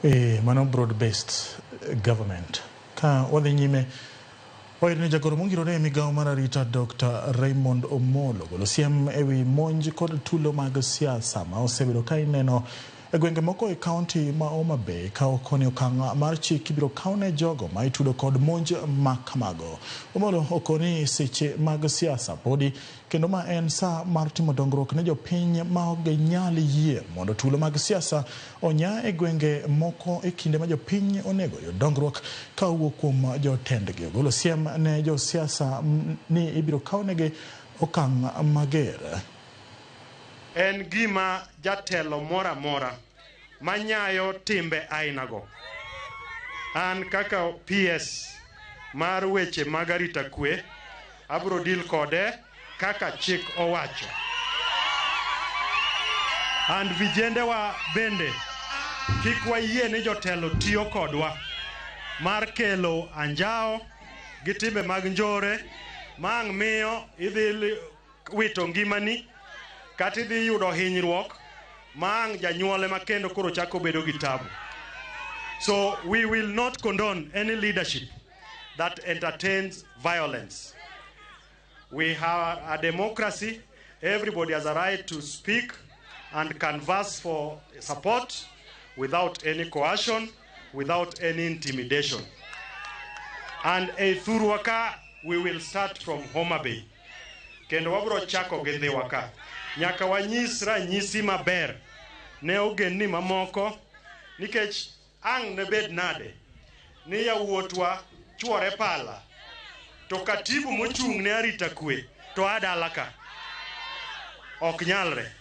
mano broad-based government. Ka wadhi nyime, oyudne jagoro mongirore migawo mar arita Dr. Raymond Omollo golo siem ewi monj kod tulo mag siasa ma osebedo ka ineno e gwenge moko e kaunti ma Homa ka okoni okang' mar chik ibiro kawne jogo ma itudo kod monj ma kamago. Omollo okoni seche mag siasa podi kendo ma en sa mar timo dongruok ne jopiny ma ok nyal yie mondo tulo mag siasa onya e gwenge moko e kinde ma jopiny onego yud dongruok ka owuok kuom jotendgi. Ogolo siem ne jo siasa ni ibiro kawnegi okang' mager. En gima jatelo mora mora manyayo timbe ainago. An kaka PS mar weche mag arita kwe abro deal kode kaka chik owacho. And vijende wa bende kik wayie ni jotelo tiyo kodwa mar kelo anjao gi timbe mag njore mang' miyo idhi wito ngimani kati dhi yudo hinyruok mang' janyuole makendo koro chako bedo gi tabu. So we will not condone any leadership that entertains violence. We have a democracy. Everybody has a right to speak and canvass for support without any coercion, without any intimidation. And a Thuruaka, we will start from Homa Bay. Kendo wabro chako gi Dhiwaka. Nyaka wanyis ranyisi maber ne ogendni mamoko nikech ang' ne bed nade ni yawuotwa chwore pala to katibu mochung' ne arita kwe to adalaka ok nyalre.